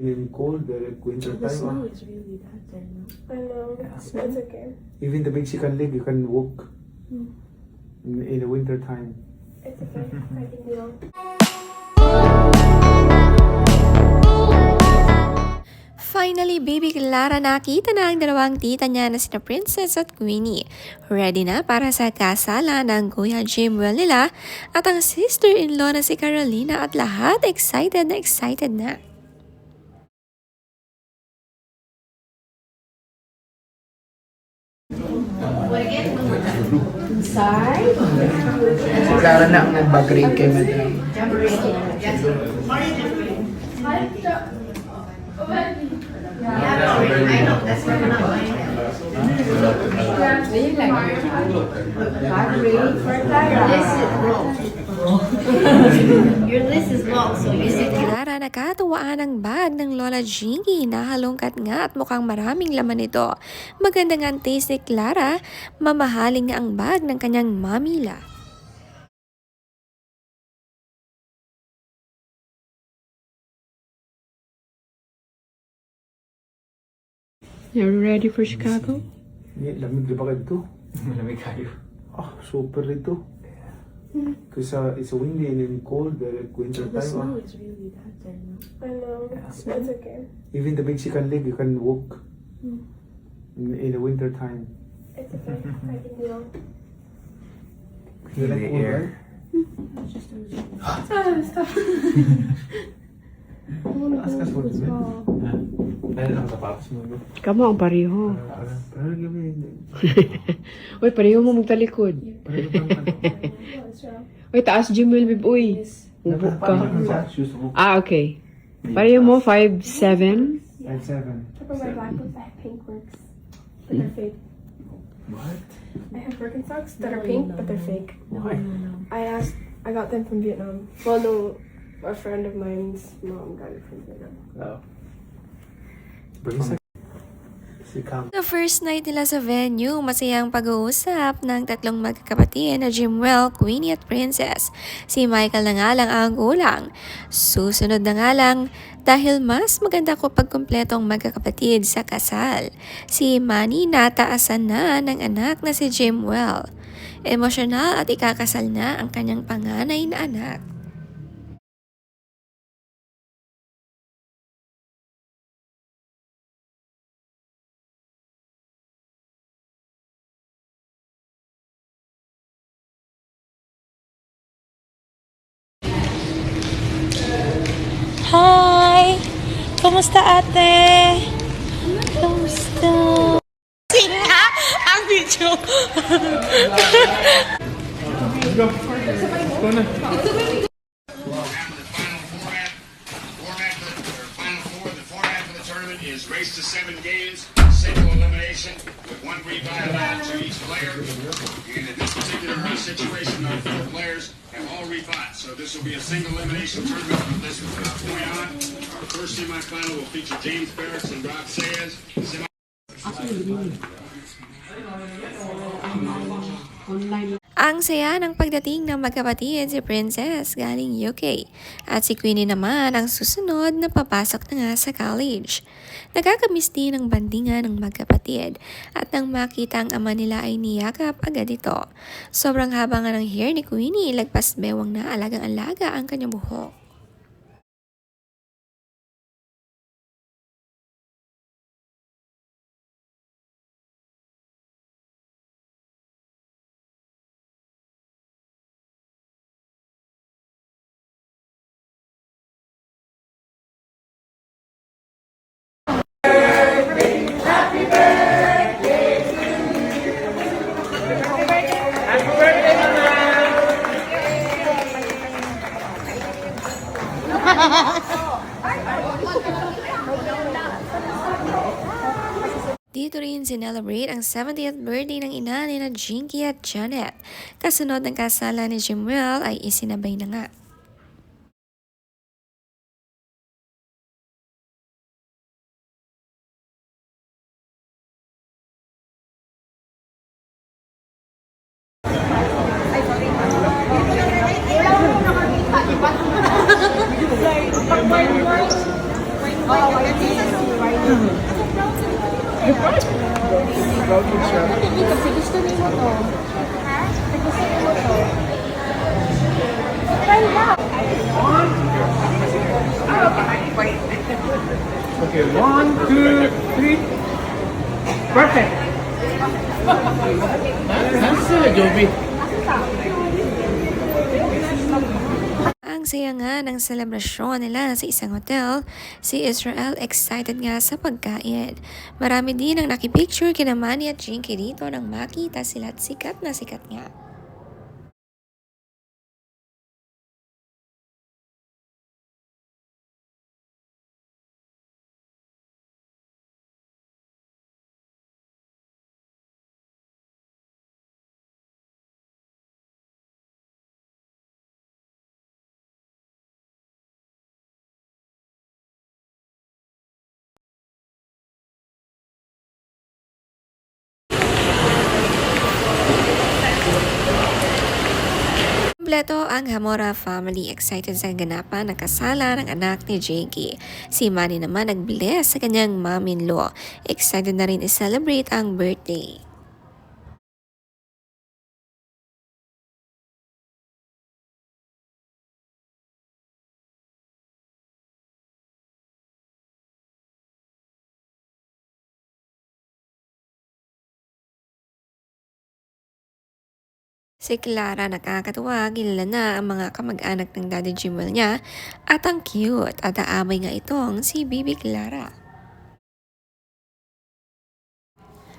In cold, like winter The snow time. is really bad there now. I know. It's okay. Even the Mexican leg, you can walk Hmm. in the winter time. It's okay. I can deal. Finally, baby Clara, nakita na ang dalawang tita niya na sina Princess at Queenie. Ready na para sa kasalan ng Kuya Jimwell nila at ang sister-in-law na si Carolina at lahat excited na excited na. Si Clara na ang nag-grade kay Madam. Your list is long, so you sit here. Clara, nakatuwaan ang bag ng Lola Jingy. Nahalongkat nga at mukhang maraming laman ito. Maganda nga ang taste ni Clara. Mamahaling nga ang bag ng kanyang mamila. You're ready for Chicago? Lamig di ba kayo dito? Malamig kayo. Super dito. Kasi it's windy and in cold, like winter The snow time. is really bad there now. I know. It's okay. Even the Mexican leg, you can walk Hmm. in the winter time. It's okay. I can deal. You like cold, right? Ask us what is it. Dahil ang sapatos mo. Kamo ang pareho. Parang lamig. Uy, pareho mo magtalikod. Parang lamig. What's wrong? Uy, taas Jimwell, bib. Uy, upo ka. Shoes mo. Okay. Pareho mo, 5'7". 5'7". Check on my black with the pink works. But they're fake. What? I have Birkenstocks that are No, pink, no, but they're no. fake. Why? I got them from Vietnam. Well, no, a friend of mine's mom got it from Vietnam. Si Cam. Sa first night nila sa venue, masayang pag-uusap ng tatlong magkakapatid na Jimwell, Queenie at Princess. Si Michael na nga lang ang kulang. Susunod na nga lang dahil mas maganda ko pagkumpletong magkakapatid sa kasal. Si Manny nataasan na ng anak na si Jimwell. Emosyonal at ikakasal na ang kanyang panganay na anak. Hi! Kamusta ate? Kamusta? Singa ang video. The format for the tournament is race to 7 games, single elimination, with 1 rebuy allowed to each player. And in this particular situation, our 4 players have all refought. So this will be a single elimination tournament from this point on. Our first semifinal will feature James Barracks and Rob Sayers. Ang saya ng pagdating ng magkapatid si Princess galing UK at si Queenie naman ang susunod na papasok na nga sa college. Nakakamiss din ang bandingan ng magkapatid at nang makita ang ama nila ay niyakap agad ito. Sobrang haba nga ng hair ni Queenie, lagpas bewang na alagang-alaga ang kanyang buhok. Dito rin sinelebrate ang 70th birthday ng ina ni na Jinky at Janet. Kasunod ng kasalan ni Jimwell ay isinabay na nga. Oh, Okay, 1, 2, 3. Perfect. Ang saya nga ng selebrasyon nila sa isang hotel, si Israel excited nga sa pagkain. Marami din ang nakipicture kina Manny at Jinky dito nang makita sila at sikat na sikat nga. Kompleto ang Hamora family, excited sa ganapan ng kasalan ng anak ni Jakey. Si Manny naman nag-bless sa kanyang mom-in-law. Excited na rin i-celebrate ang birthday. Si Clara nakakatuwa, kilala na ang mga kamag-anak ng Daddy Jimwell niya at ang cute at aamay nga itong si Bibi Clara.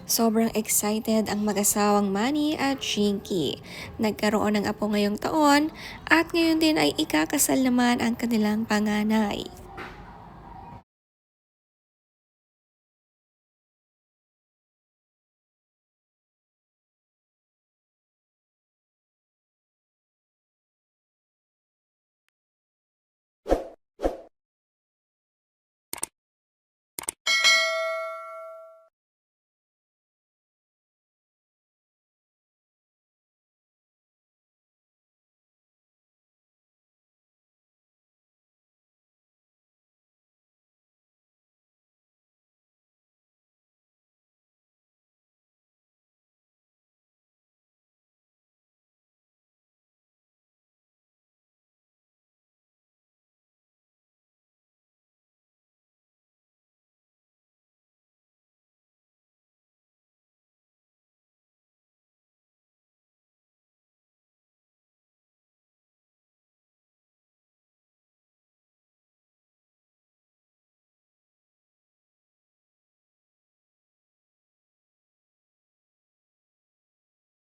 Sobrang excited ang mag-asawang Manny at Jinky. Nagkaroon ng apo ngayong taon at ngayon din ay ikakasal naman ang kanilang panganay.